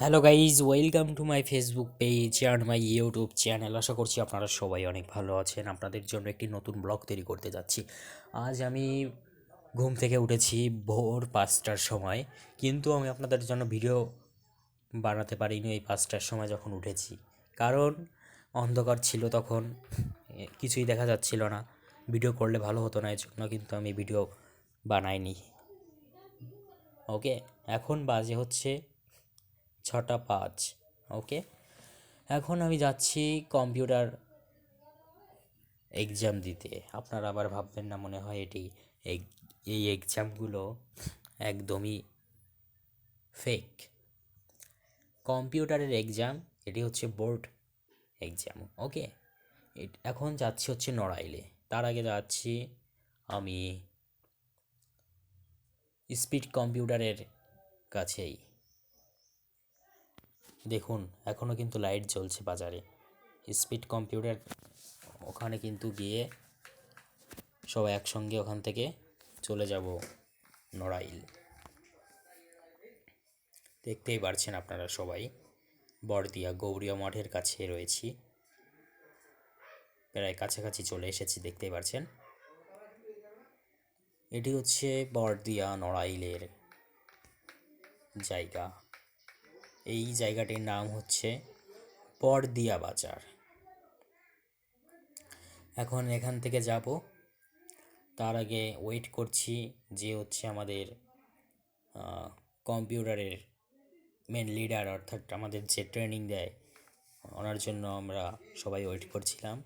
Hello guys, welcome to my Facebook page and my YouTube channel. আশা করছি আপনারা সবাই অনেক ভালো আছেন। আপনাদের জন্য একটি নতুন ব্লগ তৈরি করতে যাচ্ছি। আজ আমি ঘুম থেকে উঠেছি ভোর 5টার সময়, কিন্তু আমি আপনাদের জন্য ভিডিও বানাতে পারিনি এই 5টার সময় যখন উঠেছি, কারণ অন্ধকার ছিল তখন, কিছুই দেখা যাচ্ছিল না। ভিডিও করলে ভালো হতো না, এর জন্য কিন্তু আমি ভিডিও বানাইনি। ওকে, এখন বাজে হচ্ছে 6টা 5। ওকে, এখন আমি যাচ্ছি কম্পিউটার এক্সাম দিতে। আপনারা আবার ভাববেন না মনে হয় এই এক্সামগুলো একদমই ফেক। কম্পিউটারের এক্সাম, এটি হচ্ছে বোর্ড এক্সাম। ওকে, এখন যাচ্ছি হচ্ছে নড়াইলে। তার আগে যাচ্ছি আমি স্পিড কম্পিউটারের কাছেই। দেখুন, এখনও কিন্তু লাইট জ্বলছে বাজারে। স্পিড কম্পিউটার, ওখানে কিন্তু গিয়ে সবাই একসঙ্গে ওখান থেকে চলে যাব নড়াইল। দেখতেই পারছেন আপনারা সবাই, বড়দিয়া গৌরিয়া মঠের কাছে রয়েছি, প্রায় কাছাকাছি চলে এসেছি। দেখতেই পারছেন, এটি হচ্ছে বড়দিয়া নড়াইলের জায়গা। এই জায়গাটির নাম হচ্ছে বড়দিয়া বাজার। এখন এখান থেকে যাব, তার আগে ওয়েট করছি যে হচ্ছে আমাদের কম্পিউটারের মেন লিডার, অর্থাৎ আমাদের যে ট্রেনিং দেয়, ওনার জন্য আমরা সবাই ওয়েট করছিলাম।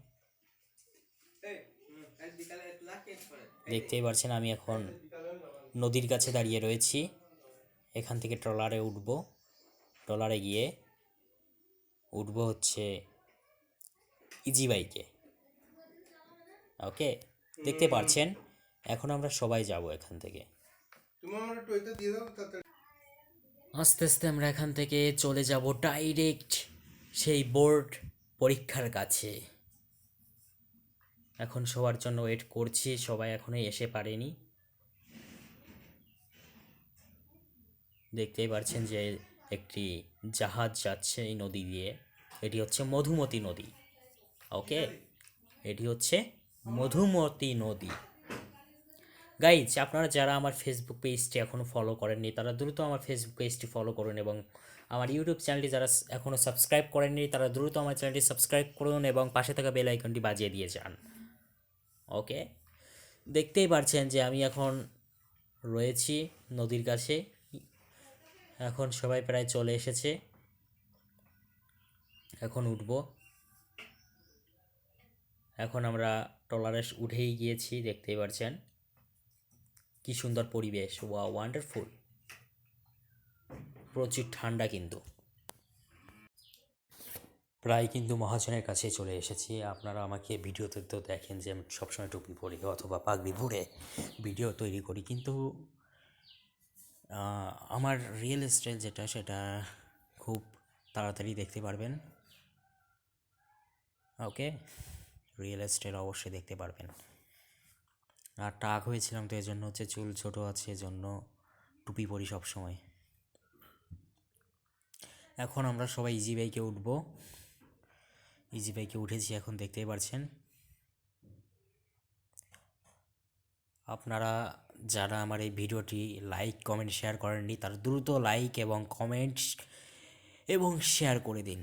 দেখতেই পারছেন আমি এখন নদীর কাছে দাঁড়িয়ে রয়েছি। এখান থেকে ট্রলারে উঠব, ট্রলারে গিয়ে উঠব হচ্ছে ইজি বাইকে। ওকে, দেখতে পাচ্ছেন এখন আমরা সবাই যাব এখান থেকে। আস্তে আস্তে আমরা এখান থেকে চলে যাব ডাইরেক্ট সেই বোর্ড পরীক্ষার কাছে। এখন সবার জন্য ওয়েট করছি, সবাই এখনো এসে পারেনি। দেখতেই পাচ্ছেন যে একটি জাহাজ যাচ্ছে এই নদী দিয়ে। এটি হচ্ছে মধুমতি নদী। ওকে, এটি হচ্ছে মধুমতি নদী। গাইজ, আপনারা যারা আমার ফেসবুক পেজটি এখনও ফলো করেননি তারা দ্রুত আমার ফেসবুক পেজটি ফলো করুন, এবং আমার ইউটিউব চ্যানেলটি যারা এখনও সাবস্ক্রাইব করেননি তারা দ্রুত আমার চ্যানেলটি সাবস্ক্রাইব করুন এবং পাশে থাকা বেল আইকনটি বাজিয়ে দিয়ে যান। ওকে, দেখতেই পারছেন যে আমি এখন রয়েছি নদীর কাছে। এখন সবাই প্রায় চলে এসেছে, এখন উঠব। এখন আমরা ট্রলারে উঠেই গিয়েছি। দেখতেই পারছেন কি সুন্দর পরিবেশ, ওয়ান্ডারফুল। প্রচুর ঠান্ডা, কিন্তু প্রায় কিন্তু মহাজনের কাছে চলে এসেছি। আপনারা আমাকে ভিডিওতে তো দেখেন যে আমি সবসময় টুপি পরি অথবা পাগড়ি পরে ভিডিও তৈরি করি, কিন্তু আমার রিয়েল স্টাইল যেটা, সেটা খুব তাড়াতাড়ি দেখতে পারবেন। ওকে, রিয়েল স্টাইল অবশ্যই দেখতে পারবেন। আর টাক হয়েছিলাম তো এজন্য হচ্ছে চুল ছোট আছে, এজন্য টুপি পরি সবসময়। এখন আমরা সবাই ইজি বাইকে উঠব। ইজি বাইকে উঠেছি, এখন দেখতেই পারছেন। আপনারা যারা আমার এই ভিডিওটি লাইক কমেন্ট শেয়ার করেননি তারা দ্রুত লাইক এবং কমেন্টস এবং শেয়ার করে দিন।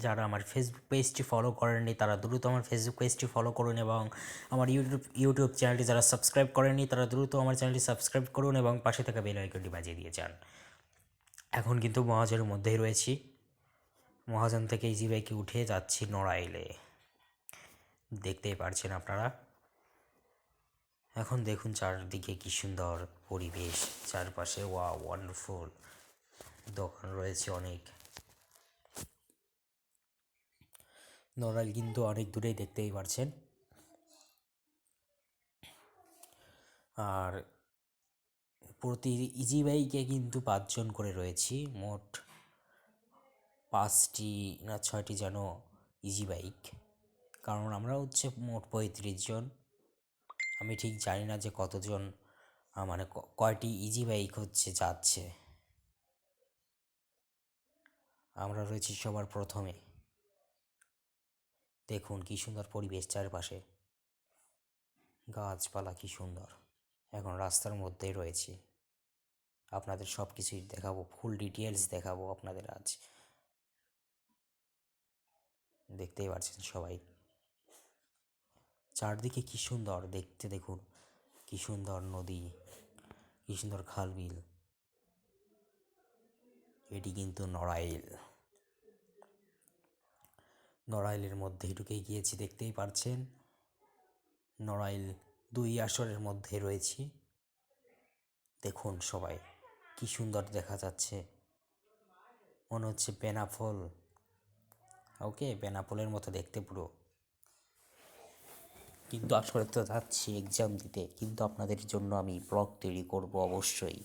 যারা আমার ফেসবুক পেজটি ফলো করেননি তারা দ্রুত আমার ফেসবুক পেজটি ফলো করুন, এবং আমার ইউটিউব চ্যানেলটি যারা সাবস্ক্রাইব করেননি তারা দ্রুত আমার চ্যানেলটি সাবস্ক্রাইব করুন এবং পাশে থাকা বেল আইকনটি বাজিয়ে দিয়ে যান। এখন কিন্তু মহাজনের মধ্যেই রয়েছি। মহাজন থেকে ইজি বাইকে উঠে যাচ্ছি নড়াইলে। দেখতেই পারছেন আপনারা। এখন দেখুন চারদিকে কি সুন্দর পরিবেশ, চারপাশে ওয়ান্ডারফুল। দোকান রয়েছে অনেক। নড়াইল কিন্তু অনেক দূরেই, দেখতেই পারছেন। আর প্রতি ইজি বাইকে কিন্তু 5জন করে রয়েছি, মোট 5টি না 6টি যেন ইজি বাইক, কারণ আমরা হচ্ছে মোট 35 জন। আমি ঠিক জানি না যে কতজন মানে কয়টি ইজি বাইক হচ্ছে যাচ্ছে। আমরা রয়েছি সবার প্রথমে। দেখুন কি সুন্দর পরিবেশ চারপাশে, গাছপালা কি সুন্দর। এখন রাস্তার মধ্যেই রয়েছি, আপনাদের সব কিছুই দেখাবো, ফুল ডিটেলস দেখাবো আপনাদের আজ। দেখতেই পাচ্ছেন সবাই, চারদিকে কি সুন্দর দেখতে। দেখুন কি সুন্দর নদী, কি সুন্দর খাল বিল। এটি কিন্তু নড়াইল। নড়াইলের মধ্যে ঢুকে গিয়েছি, দেখতেই পারছেন। নড়াইল 2 আসরের মধ্যে রয়েছি। দেখুন সবাই কি সুন্দর দেখা যাচ্ছে, মনে হচ্ছে বেনাপোল। ওকে, বেনাপোলের মতো দেখতে পুরো। কিন্তু আসলে তো যাচ্ছি এক্সাম দিতে, কিন্তু আপনাদের জন্য আমি ব্লগ তৈরি করব অবশ্যই।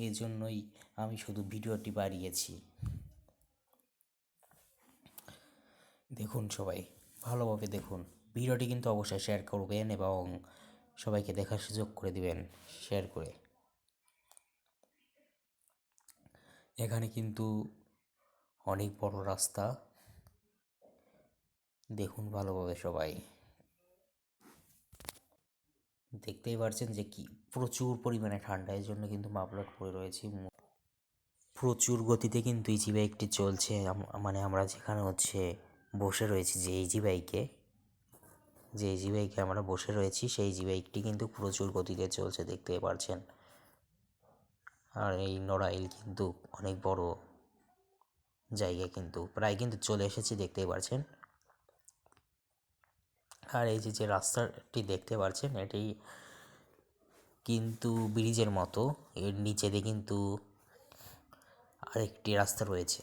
এই জন্যই আমি শুধু ভিডিওটি বানিয়েছি। দেখুন সবাই ভালোভাবে দেখুন, ভিডিওটি কিন্তু অবশ্যই শেয়ার করবেন এবং সবাইকে দেখার সুযোগ করে দিবেন শেয়ার করে। এখানে কিন্তু অনেক বড় রাস্তা, দেখুন ভালোভাবে সবাই। দেখতেই পারছেন যে কি প্রচুর পরিমাণে ঠান্ডা, এর জন্য কিন্তু মাফলার পরে রয়েছি। প্রচুর গতিতে কিন্তু ইজি বাইকটি চলছে, মানে আমরা যেখানে হচ্ছে বসে রয়েছি, যে ইজি বাইকে, যে ইজি বাইকে আমরা বসে রয়েছি, সেই ইজি বাইকটি কিন্তু প্রচুর গতিতে চলছে, দেখতে পারছেন। আর এই নড়াইল কিন্তু অনেক বড় জায়গা, কিন্তু প্রায় কিন্তু চলে এসেছি, দেখতেই পারছেন। আর এই যে যে রাস্তাটি দেখতে পাচ্ছেন, এটি কিন্তু ব্রিজের মতো, এর নিচে দিয়ে কিন্তু আরেকটি রাস্তা রয়েছে।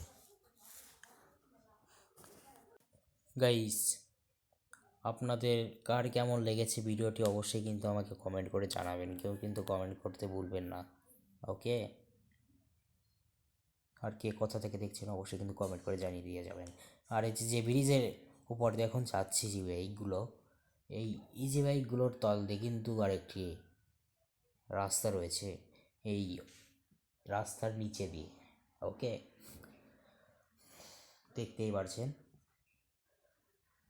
গাইস, আপনাদের কার কেমন লেগেছে ভিডিওটি অবশ্যই কিন্তু আমাকে কমেন্ট করে জানাবেন, কেউ কিন্তু কমেন্ট করতে ভুলবেন না। ওকে, আর কে কোথা থেকে দেখছেন অবশ্যই কিন্তু কমেন্ট করে জানিয়ে দিয়ে যাবেন। আর এই যে ব্রিজের উপর দিয়ে এখন যাচ্ছি যে বাইকগুলো, এই ইজি বাইকগুলোর তল দিয়ে কিন্তু আরেকটি রাস্তা রয়েছে, এই রাস্তার নিচে দিয়ে। ওকে, দেখতেই পারছেন।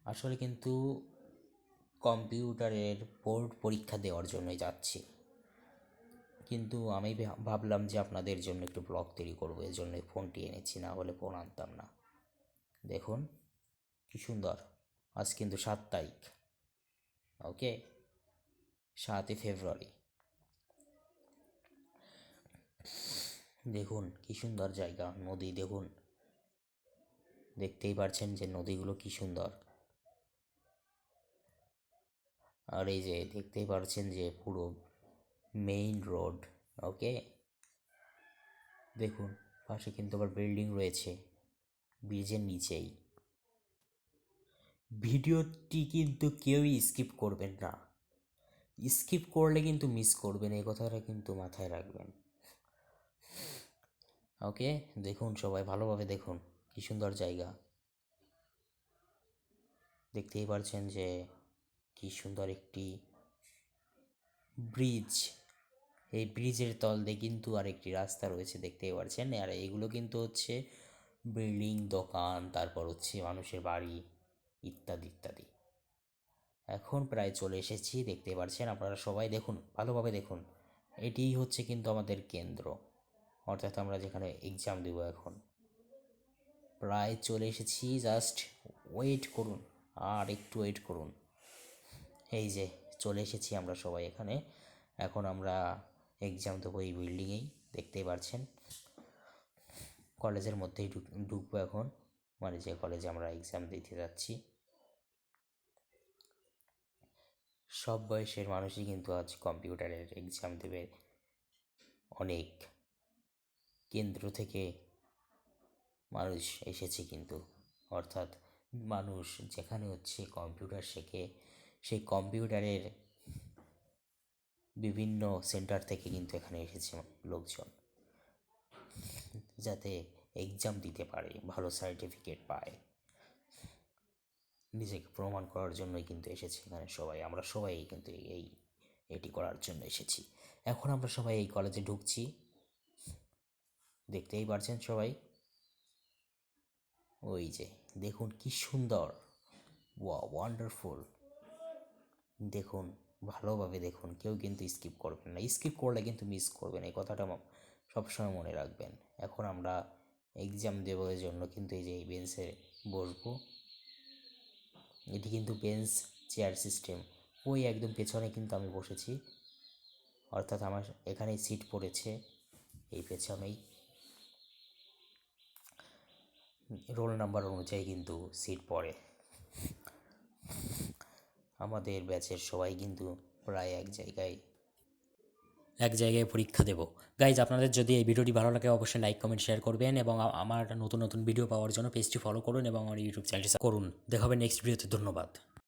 আসলে কিন্তু কম্পিউটারের বোর্ড পরীক্ষা দেওয়ার জন্যই যাচ্ছি, কিন্তু আমি ভাবলাম যে আপনাদের জন্য একটু ব্লগ তৈরি করবো, এর জন্য ফোনটি এনেছি, না হলে ফোন আনতাম না। দেখুন কি সুন্দর, আজ কিন্তু 7 তারিখ। ওকে, 7 ফেব্রুয়ারি। দেখুন কি সুন্দর জায়গা, নদী দেখুন, দেখতেই পারছেন যে নদীগুলো কি সুন্দর। আর এই যে দেখতেই পারছেন যে পুরো মেইন রোড। ওকে, দেখুন পাশে কিন্তু আবার বিল্ডিং রয়েছে ব্রিজের নিচেই। ভিডিওটি কিন্তু কেউই স্কিপ করবেন না, স্কিপ করলে কিন্তু মিস করবেন, এই কথাটা কিন্তু মাথায় রাখবেন। ওকে, দেখুন সবাই ভালোভাবে দেখুন কি সুন্দর জায়গা, দেখতেই পারছেন যে কি সুন্দর একটি ব্রিজ। এই ব্রিজের তল দিয়ে কিন্তু আরেকটি রাস্তা রয়েছে, দেখতেই পারছেন। আর এগুলো কিন্তু হচ্ছে বিল্ডিং, দোকান, তারপর হচ্ছে মানুষের বাড়ি, ইত্যাদি ইত্যাদি। এখন প্রায় চলে এসেছি, দেখতে পারছেন আপনারা সবাই। দেখুন ভালোভাবে দেখুন, এটিই হচ্ছে কিন্তু আমাদের কেন্দ্র, অর্থাৎ আমরা যেখানে এক্সাম দেব। এখন প্রায় চলে এসেছি, জাস্ট ওয়েট করুন, আর একটু ওয়েট করুন। এই যে চলে এসেছি আমরা সবাই এখানে। এখন আমরা এক্সাম দেবো এই বিল্ডিংয়েই, দেখতেই পারছেন। কলেজের মধ্যেই ঢুকবো এখন, মানে যে কলেজে আমরা এক্সাম দিতে যাচ্ছি। সব বয়সের মানুষই কিন্তু আজ কম্পিউটারের এক্সাম দেবে। অনেক কেন্দ্র থেকে মানুষ এসেছে কিন্তু, অর্থাৎ মানুষ যেখানে হচ্ছে কম্পিউটার শেখে, সেই কম্পিউটারের বিভিন্ন সেন্টার থেকে কিন্তু এখানে এসেছে লোকজন, যাতে এক্সাম দিতে পারে, ভালো সার্টিফিকেট পায়। নিজেকে প্রমাণ করার জন্যই কিন্তু এসেছি এখানে সবাই, আমরা সবাই কিন্তু এটি করার জন্য এসেছি। এখন আমরা সবাই এই কলেজে ঢুকছি, দেখতেই পারছেন সবাই। ওই যে দেখুন কি সুন্দর, ওয়ান্ডারফুল। দেখুন, ভালোভাবে দেখুন, কেউ কিন্তু স্কিপ করবেন না, স্কিপ করলে কিন্তু মিস করবেন, এই কথাটা সবসময় মনে রাখবেন। এখন আমরা এক্সাম দেওয়ার জন্য কিন্তু এই যে এই বেঞ্চে বসবো। এটি কিন্তু বেঞ্চ চেয়ার সিস্টেম। ওই একদম পেছনে কিন্তু আমি বসেছি, অর্থাৎ আমার এখানেই সিট পড়েছে, এই পেছনেই। রোল নাম্বার অনুযায়ী কিন্তু সিট পড়ে। আমাদের ব্যাচের সবাই কিন্তু প্রায় এক জায়গায় পরীক্ষা দেব। গাইজ, আপনাদের যদি এই ভিডিওটি ভালো লাগে অবশ্যই লাইক কমেন্ট শেয়ার করবেন, এবং আমার নতুন নতুন ভিডিও পাওয়ার জন্য পেজটি ফলো করুন এবং আমার ইউটিউব চ্যানেলটি করুন। দেখা হবে নেক্সট ভিডিওতে। ধন্যবাদ।